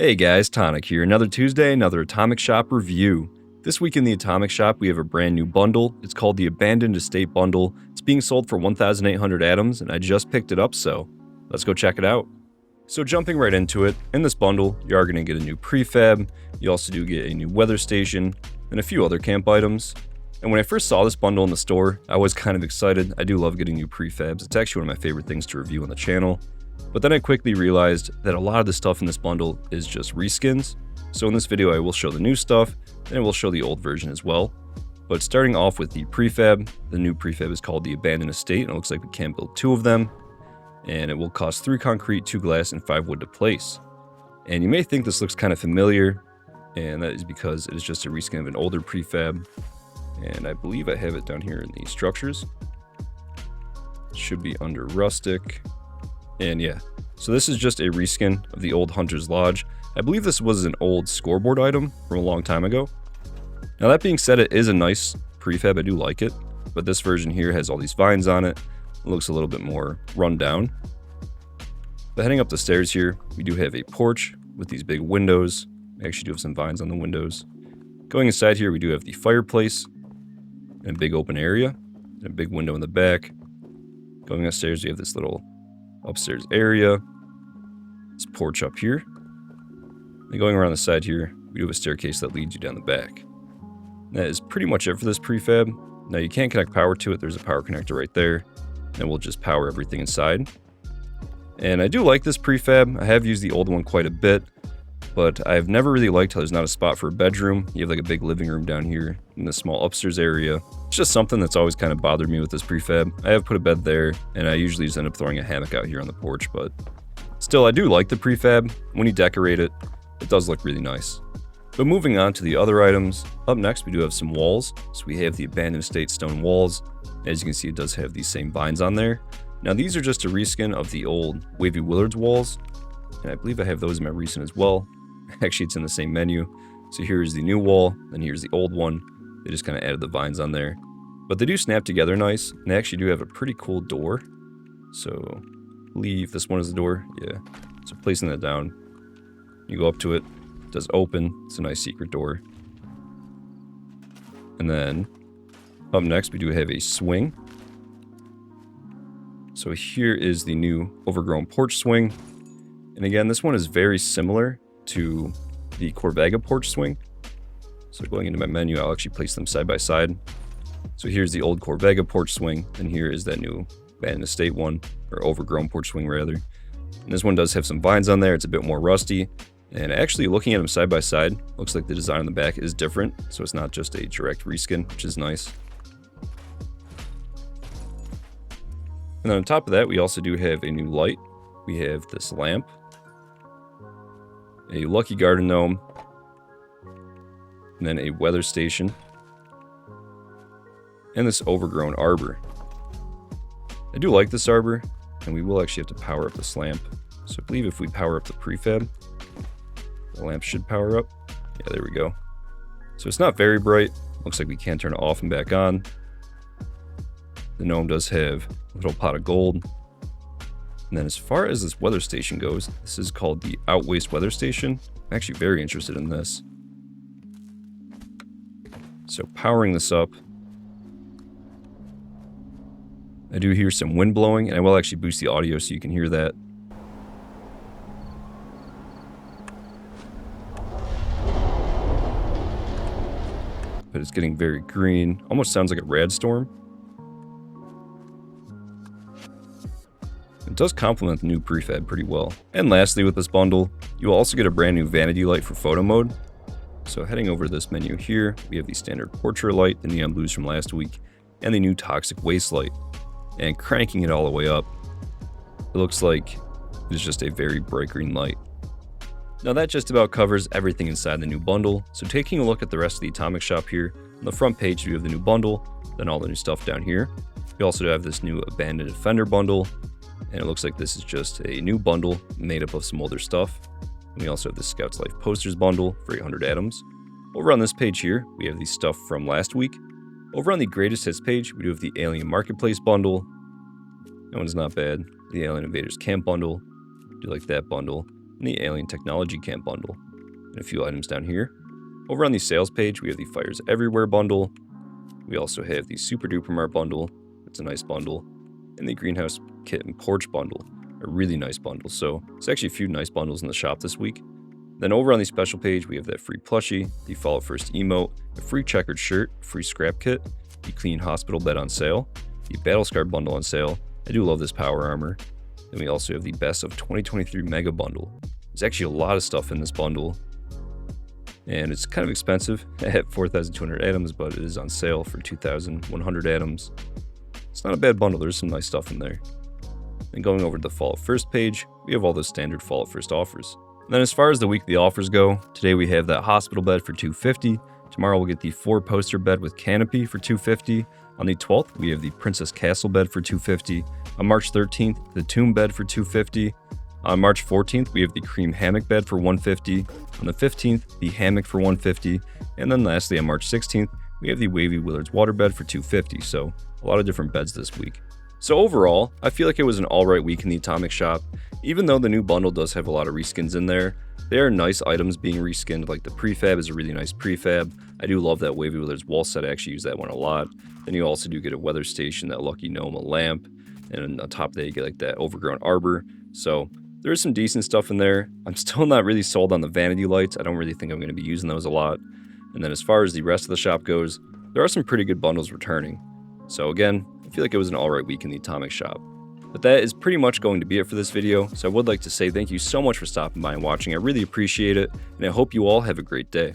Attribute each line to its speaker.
Speaker 1: Hey guys, Tonic here. Another Tuesday, another Atomic Shop review. This week in the Atomic Shop, we have a brand new bundle. It's called the Abandoned Estate Bundle. It's being sold for 1,800 atoms, and I just picked it up, so let's go check it out. So jumping right into it, in this bundle, you are going to get a new prefab. You also do get a new weather station, and a few other camp items. And when I first saw this bundle in the store, I was kind of excited. I do love getting new prefabs. It's actually one of my favorite things to review on the channel. But then I quickly realized that a lot of the stuff in this bundle is just reskins. So in this video I will show the new stuff, and I will show the old version as well. But starting off with the prefab, the new prefab is called the Abandoned Estate, and it looks like we can build 2 of them. And it will cost 3 concrete, 2 glass, and 5 wood to place. And you may think this looks kind of familiar, and that is because it is just a reskin of an older prefab. And I believe I have it down here in the structures. It should be under rustic. And yeah, so this is just a reskin of the old Hunter's Lodge. I believe this was an old scoreboard item from a long time ago. Now that being said, it is a nice prefab, I do like it. But this version here has all these vines on it. It looks a little bit more run down. But heading up the stairs here, we do have a porch with these big windows. I actually do have some vines on the windows. Going inside here, we do have the fireplace and a big open area and a big window in the back. Going upstairs, we have this little upstairs area, this porch up here. And going around the side here, we do have a staircase that leads you down the back. That is pretty much it for this prefab. Now you can connect power to it. There's a power connector right there, and we'll just power everything inside. And I do like this prefab. I have used the old one quite a bit, but I've never really liked how there's not a spot for a bedroom. You have like a big living room down here in this small upstairs area. It's just something that's always kind of bothered me with this prefab. I have put a bed there, and I usually just end up throwing a hammock out here on the porch, but still, I do like the prefab. When you decorate it, it does look really nice. But moving on to the other items, up next we do have some walls. So we have the Abandoned Estate stone walls. As you can see, it does have these same vines on there. Now these are just a reskin of the old Wavy Willards walls, and I believe I have those in my recent as well. Actually, it's in the same menu. So here's the new wall, and here's the old one. They just kind of added the vines on there. But they do snap together nice, and they actually do have a pretty cool door. So I believe this one is the door. Yeah. So placing that down, you go up to it. It does open. It's a nice secret door. And then up next, we do have a swing. So here is the new overgrown porch swing. And again, this one is very similar to the Corvega porch swing. So going into my menu, I'll actually place them side by side. So here's the old Corvega porch swing, and here is that new Abandoned Estate one, or overgrown porch swing rather. And this one does have some vines on there. It's a bit more rusty. And actually looking at them side by side, looks like the design on the back is different. So it's not just a direct reskin, which is nice. And then on top of that, we also do have a new light. We have this lamp, a Lucky Garden gnome, and then a weather station, and this overgrown arbor. I do like this arbor, and we will actually have to power up this lamp. So I believe if we power up the prefab, the lamp should power up. Yeah, there we go. So it's not very bright. Looks like we can turn it off and back on. The gnome does have a little pot of gold. And then as far as this weather station goes, this is called the Outwaste Weather Station. I'm actually very interested in this. So powering this up, I do hear some wind blowing, and I will actually boost the audio so you can hear that. But it's getting very green. Almost sounds like a rad storm. It does complement the new prefab pretty well. And lastly, with this bundle, you will also get a brand new vanity light for photo mode. So heading over to this menu here, we have the standard portrait light, the neon blues from last week, and the new toxic waste light. And cranking it all the way up, it looks like it's just a very bright green light. Now that just about covers everything inside the new bundle. So taking a look at the rest of the Atomic Shop here, on the front page we have the new bundle, then all the new stuff down here. We also have this new Abandoned Defender bundle, and it looks like this is just a new bundle made up of some older stuff. And we also have the Scouts Life Posters bundle for 800 atoms. Over on this page here, we have the stuff from last week. Over on the Greatest Hits page, we do have the Alien Marketplace bundle. That one's not bad. The Alien Invaders Camp bundle. Do like that bundle. and the Alien Technology Camp bundle, and a few items down here. Over on the sales page, we have the Fires Everywhere bundle. We also have the Super Duper Mart bundle. It's a nice bundle. And the Greenhouse Kit and Porch bundle, a really nice bundle. So there's actually a few nice bundles in the shop this week. Then over on the special page, we have that free plushie, the Fallout First emote, a free checkered shirt, a free scrap kit, the Clean Hospital bed on sale, the Battle Scar bundle on sale. I do love this power armor. Then we also have the Best of 2023 Mega Bundle. There's actually a lot of stuff in this bundle, and it's kind of expensive at 4,200 atoms, but it is on sale for 2,100 atoms. It's not a bad bundle, there's some nice stuff in there. And going over to the Fallout First page, we have all the standard Fallout First offers. And then as far as the weekly offers go, today we have that hospital bed for $250. Tomorrow we'll get the 4-poster bed with canopy for $250. On the 12th, we have the Princess Castle bed for $250. On March 13th, the Tomb bed for $250. On March 14th, we have the Cream Hammock bed for $150. On the 15th, the Hammock for $150. And then lastly, on March 16th, we have the Wavy Willards water bed for $250. So a lot of different beds this week. So overall, I feel like it was an alright week in the Atomic Shop. Even though the new bundle does have a lot of reskins in there, there are nice items being reskinned, like the prefab is a really nice prefab. I do love that Wavy Willards wall set, I actually use that one a lot. Then you also do get a weather station, that Lucky Gnome, a lamp, and on top of that you get like that overgrown arbor. So there is some decent stuff in there. I'm still not really sold on the vanity lights. I don't really think I'm going to be using those a lot. And then as far as the rest of the shop goes, there are some pretty good bundles returning. So again, I feel like it was an alright week in the Atomic Shop. But that is pretty much going to be it for this video, so I would like to say thank you so much for stopping by and watching. I really appreciate it, and I hope you all have a great day.